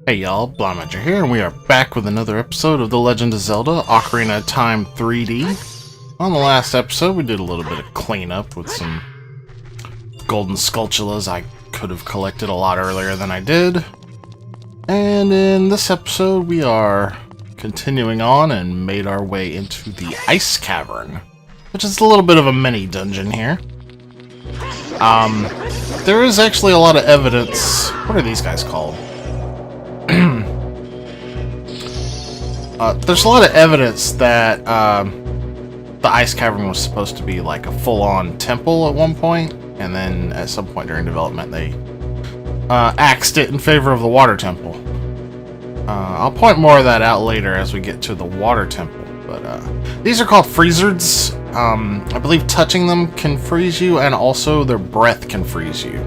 Hey y'all, Blaumagier here, and we are back with another episode of The Legend of Zelda Ocarina of Time 3D. On the last episode, we did a little bit of cleanup with some golden sculptulas I could have collected a lot earlier than I did. And in this episode, we are continuing on and made our way into the Ice Cavern, which is a little bit of a mini dungeon here. There is actually a lot of evidence. What are these guys called? There's a lot of evidence that the Ice Cavern was supposed to be like a full-on temple at one point, and then at some point during development they axed it in favor of the water temple. I'll point more of that out later as we get to the water temple, but these are called freezards. I believe touching them can freeze you, and also their breath can freeze you.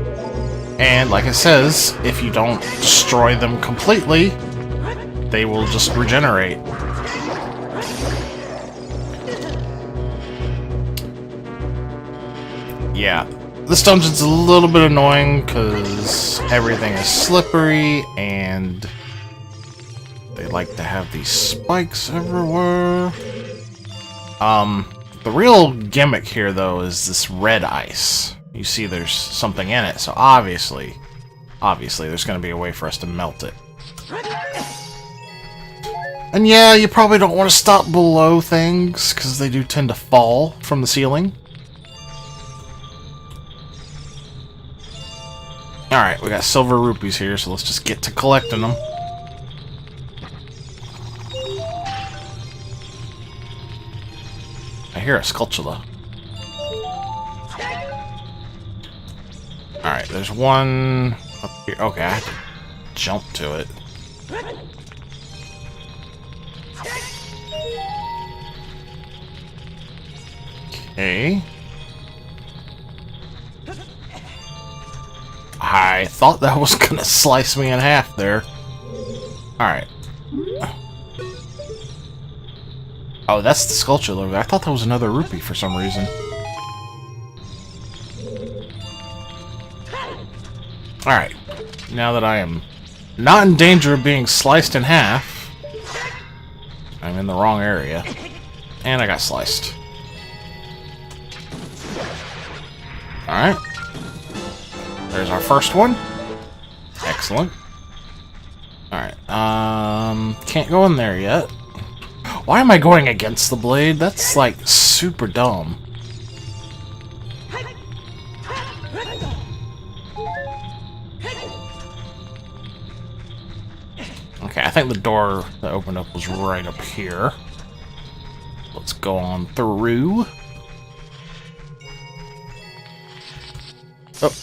And like it says, if you don't destroy them completely, they will just regenerate. Yeah, this dungeon's a little bit annoying because everything is slippery and they like to have these spikes everywhere. The real gimmick here, though, is this red ice. You see there's something in it, so obviously there's going to be a way for us to melt it. And yeah, you probably don't want to stop below things, because they do tend to fall from the ceiling. Alright, we got silver rupees here, so let's just get to collecting them. I hear a sculptula. Alright, there's one up here. Okay, I have to jump to it. Okay. I thought that was gonna slice me in half there. Alright. Oh, that's the sculpture over there. I thought that was another rupee for some reason. Alright. Now that I am not in danger of being sliced in half, I'm in the wrong area. And I got sliced. Alright. There's our first one. Excellent. Alright. Can't go in there yet. Why am I going against the blade? That's like super dumb. Okay, I think the door that opened up was right up here. Let's go on through. Oh,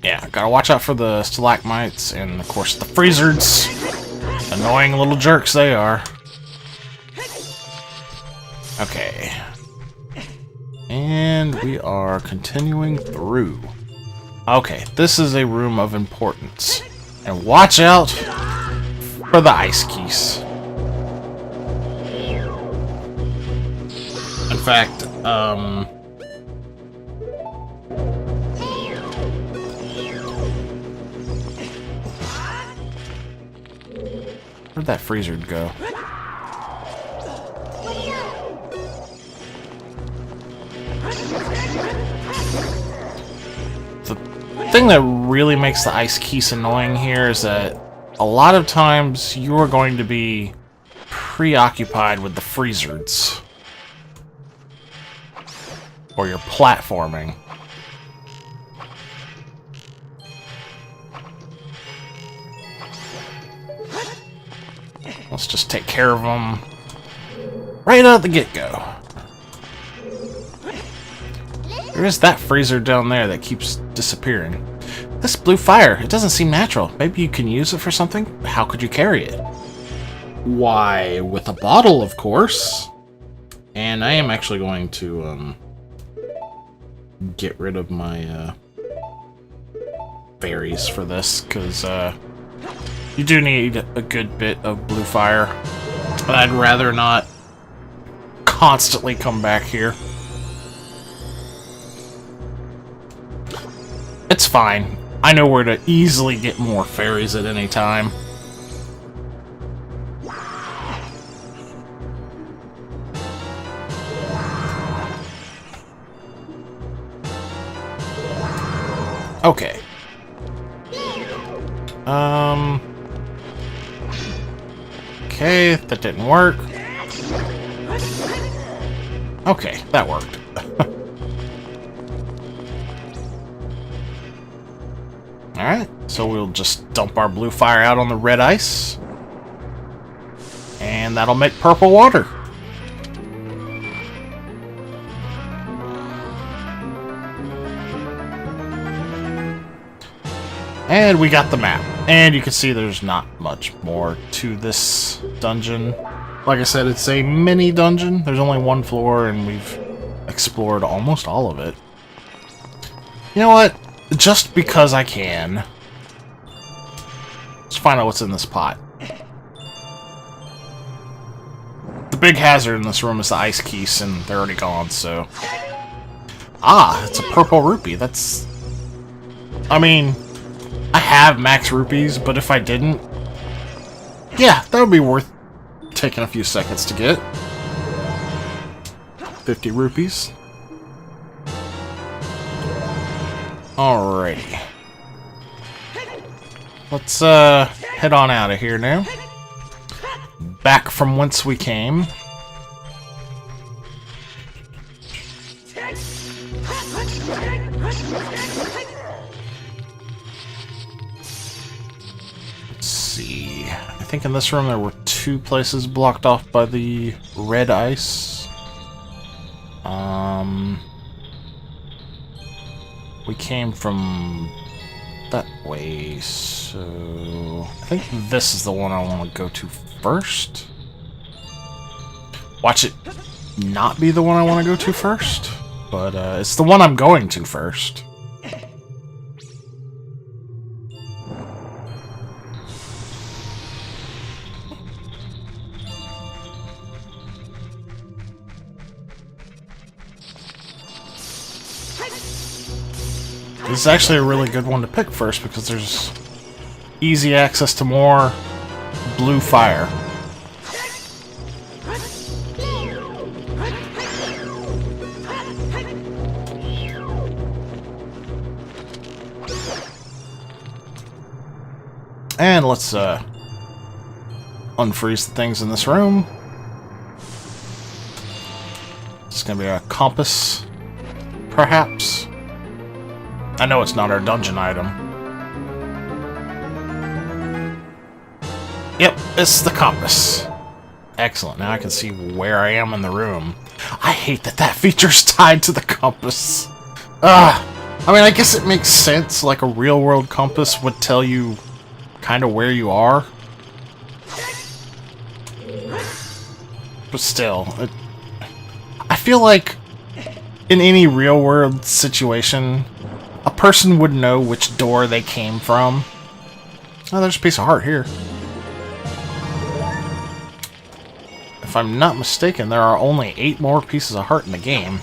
yeah, gotta watch out for the stalagmites and, of course, the freezards. Annoying little jerks they are. Okay. And we are continuing through. Okay, this is a room of importance. And watch out for the ice keys. In fact, where'd that freezer go? The thing that really makes the ice keys annoying here is that a lot of times you are going to be preoccupied with the freezards. Or you're platforming. Let's just take care of them right out the get-go. There is that freezer down there that keeps disappearing. This blue fire, it doesn't seem natural. Maybe you can use it for something? How could you carry it? Why, with a bottle, of course. And I am actually going to get rid of my berries for this, because you do need a good bit of blue fire. But I'd rather not constantly come back here. It's fine. I know where to easily get more fairies at any time. Okay. Okay, that didn't work. Okay, that worked. Alright, so we'll just dump our blue fire out on the red ice. And that'll make purple water. And we got the map. And you can see there's not much more to this dungeon. Like I said, it's a mini dungeon. There's only one floor, and we've explored almost all of it. You know what? Just because I can. Let's find out what's in this pot. The big hazard in this room is the ice keys, and they're already gone, so... Ah, it's a purple rupee. That's... I mean... I have max rupees, but if I didn't... Yeah, that would be worth taking a few seconds to get. 50 rupees. Alrighty. Let's head on out of here now. Back from whence we came. Let's see. I think in this room there were 2 places blocked off by the red ice. We came from that way, so... I think this is the one I want to go to first. Watch it not be the one I want to go to first, but it's the one I'm going to first. This is actually a really good one to pick first because there's easy access to more blue fire. And let's unfreeze the things in this room. It's gonna be a compass, perhaps. I know it's not our dungeon item. Yep, it's the compass. Excellent, now I can see where I am in the room. I hate that that feature's tied to the compass. I mean, I guess it makes sense, like a real-world compass would tell you kind of where you are. But still, I feel like in any real-world situation, a person would know which door they came from. Oh, there's a piece of heart here. If I'm not mistaken, there are only 8 more pieces of heart in the game.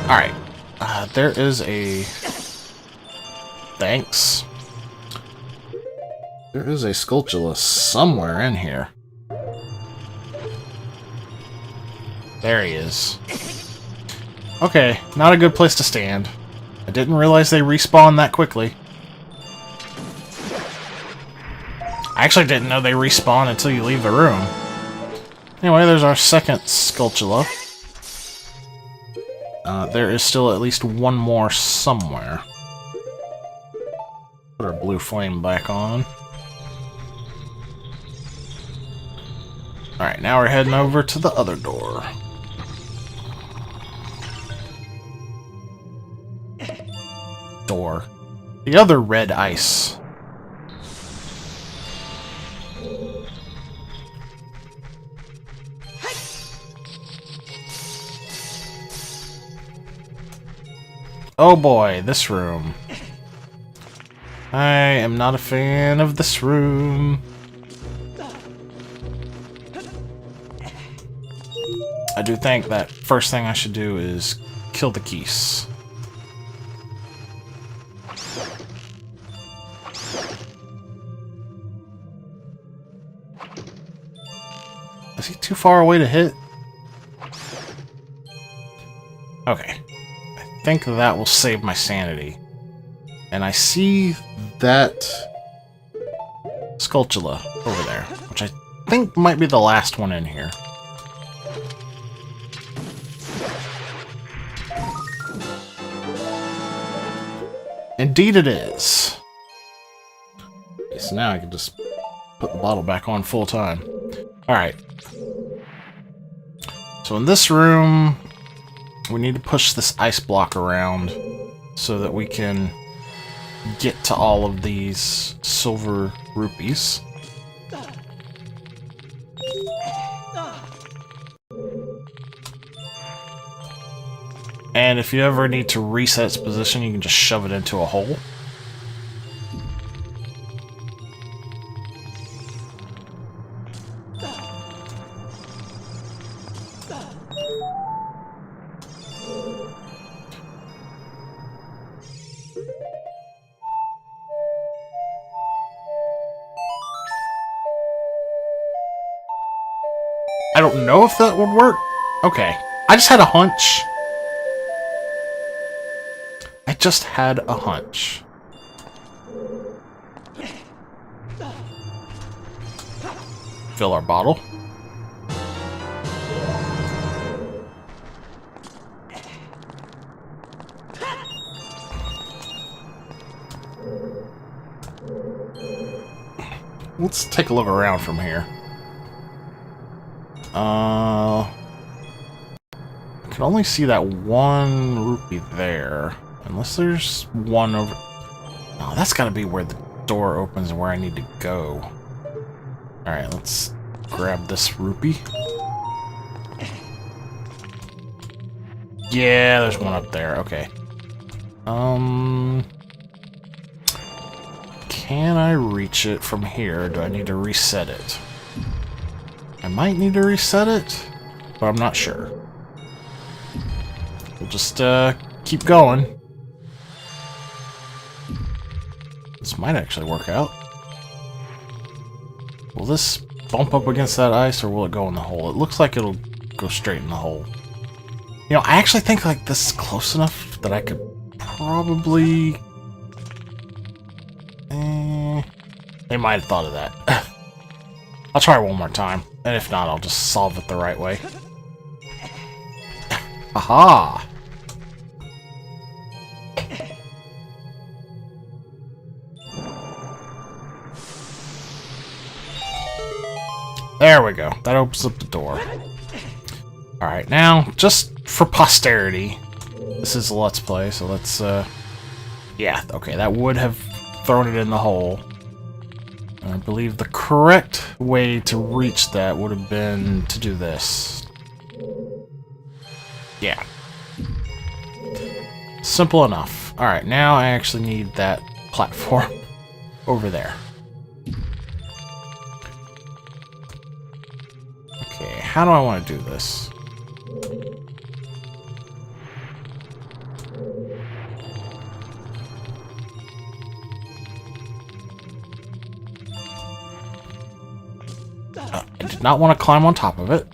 Alright. There is a... Thanks. There is a Skulltula somewhere in here. There he is. Okay, not a good place to stand. I didn't realize they respawn that quickly. I actually didn't know they respawn until you leave the room. Anyway, there's our second Skulltula. There is still at least one more somewhere. Put our blue flame back on. Alright, now we're heading over to the other door. The other red ice. Oh boy, this room. I am not a fan of this room. I do think that first thing I should do is kill the geese. Is he too far away to hit? Okay. I think that will save my sanity. And I see that Skulltula over there, which I think might be the last one in here. Indeed it is. Okay, so now I can just put the bottle back on full time. Alright. So in this room, we need to push this ice block around so that we can get to all of these silver rupees. And if you ever need to reset its position, you can just shove it into a hole. I don't know if that would work. Okay. I just had a hunch. I just had a hunch. Fill our bottle. Let's take a look around from here. I can only see that one rupee there. Unless there's one over... Oh, that's gotta be where the door opens and where I need to go. Alright, let's grab this rupee. Yeah, there's one up there. Okay. Can I reach it from here? Or do I need to reset it? I might need to reset it, but I'm not sure. We'll just keep going. This might actually work out. Will this bump up against that ice, or will it go in the hole? It looks like it'll go straight in the hole. You know, I actually think like this is close enough that I could probably... They might have thought of that. I'll try one more time, and if not, I'll just solve it the right way. Aha! There we go. That opens up the door. Alright, now, just for posterity, this is a Let's Play, so let's, yeah, okay, that would have thrown it in the hole. And I believe the correct way to reach that would have been to do this. Yeah. Simple enough. Alright, now I actually need that platform over there. Okay, how do I want to do this? I did not want to climb on top of it.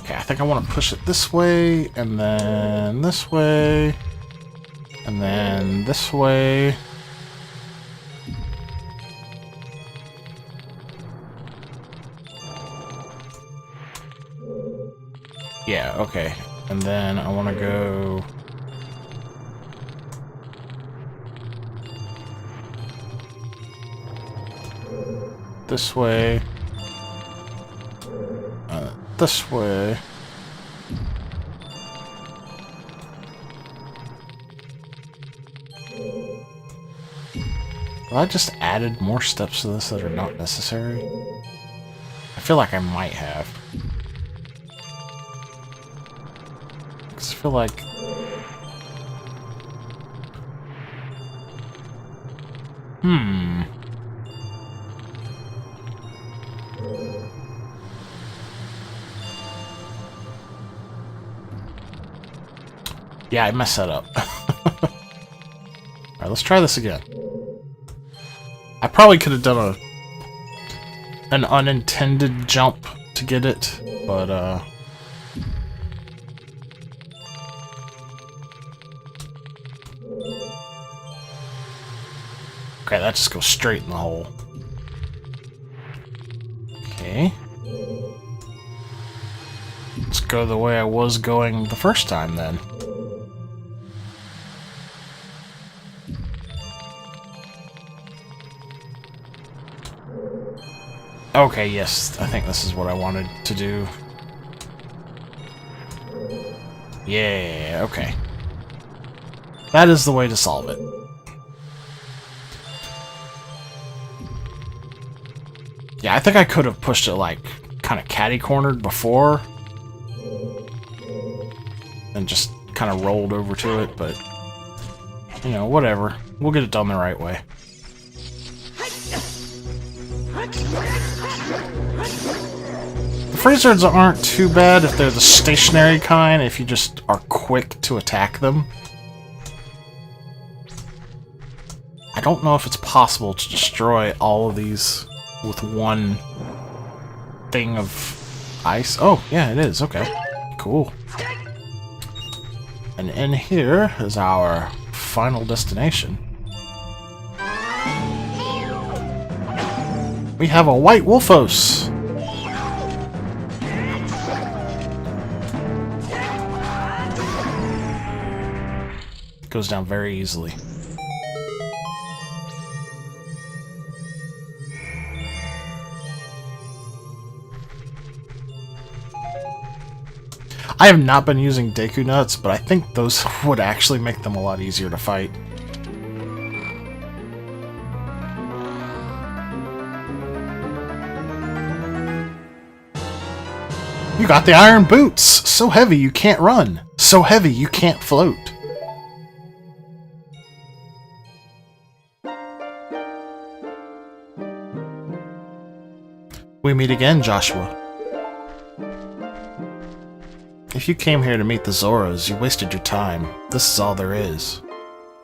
Okay, I think I want to push it this way, and then this way, and then this way. Yeah, okay. And then I want to go... this way. This way. Have I just added more steps to this that are not necessary? I feel like I might have. I feel like... Yeah, I messed that up. Alright, let's try this again. I probably could have done an unintended jump to get it, but Okay, that just goes straight in the hole. Okay. Let's go the way I was going the first time, then. Okay, yes, I think this is what I wanted to do. Yeah, okay. That is the way to solve it. Yeah, I think I could have pushed it, like, kind of catty-cornered before. And just kind of rolled over to it, but... You know, whatever. We'll get it done the right way. The freezers aren't too bad if they're the stationary kind, if you just are quick to attack them. I don't know if it's possible to destroy all of these with one thing of ice. Oh, yeah, it is. Okay. Cool. And in here is our final destination. We have a white Wolfos! Goes down very easily. I have not been using Deku Nuts, but I think those would actually make them a lot easier to fight. You got the iron boots! So heavy you can't run! So heavy you can't float! We meet again, Joshua. If you came here to meet the Zoras, you wasted your time. This is all there is.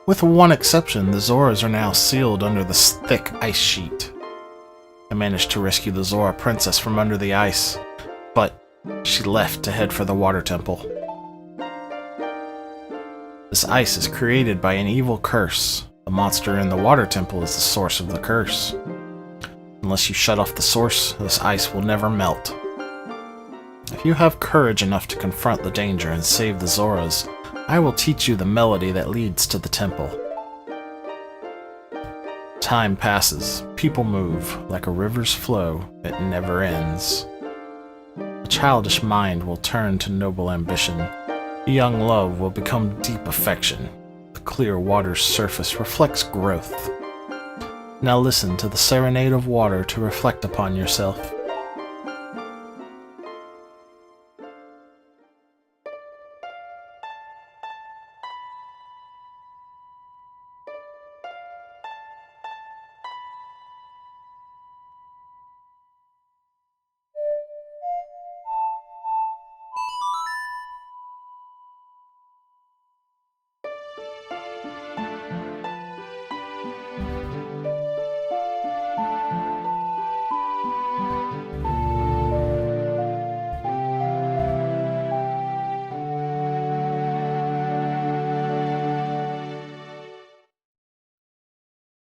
With one exception, the Zoras are now sealed under this thick ice sheet. I managed to rescue the Zora princess from under the ice, but she left to head for the water temple. This ice is created by an evil curse. The monster in the water temple is the source of the curse. Unless you shut off the source, this ice will never melt. If you have courage enough to confront the danger and save the Zoras, I will teach you the melody that leads to the temple. Time passes, people move, like a river's flow that never ends. A childish mind will turn to noble ambition. Young love will become deep affection. The clear water's surface reflects growth. Now listen to the serenade of water to reflect upon yourself.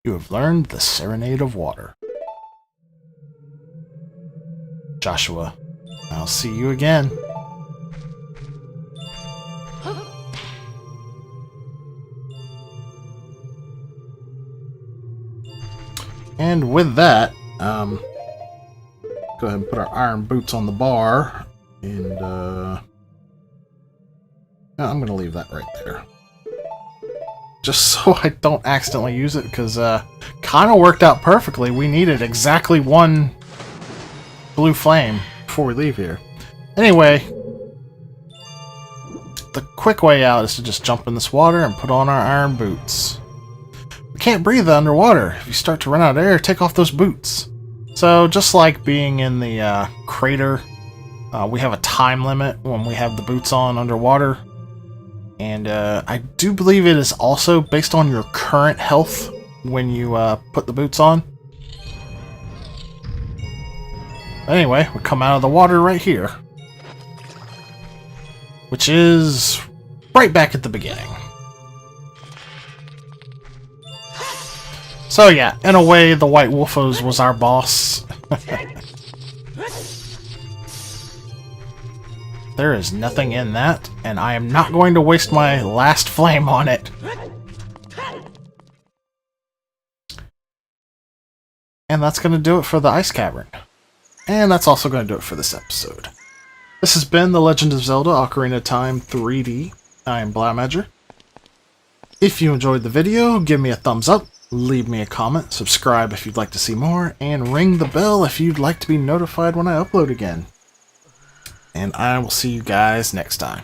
You have learned the Serenade of Water. Joshua, I'll see you again. And with that, go ahead and put our iron boots on the bar, and I'm going to leave that right there. Just so I don't accidentally use it, because kind of worked out perfectly. We needed exactly one blue flame before we leave here. Anyway, the quick way out is to just jump in this water and put on our iron boots. We can't breathe underwater. If you start to run out of air, take off those boots. So just like being in the crater, we have a time limit when we have the boots on underwater. And I do believe it is also based on your current health when you put the boots on. Anyway, we come out of the water right here, which is right back at the beginning. So yeah, in a way, the White Wolfos was our boss. There is nothing in that, and I am not going to waste my last flame on it. And that's going to do it for the Ice Cavern. And that's also going to do it for this episode. This has been The Legend of Zelda Ocarina of Time 3D. I am Blaumagier. If you enjoyed the video, give me a thumbs up, leave me a comment, subscribe if you'd like to see more, and ring the bell if you'd like to be notified when I upload again. And I will see you guys next time.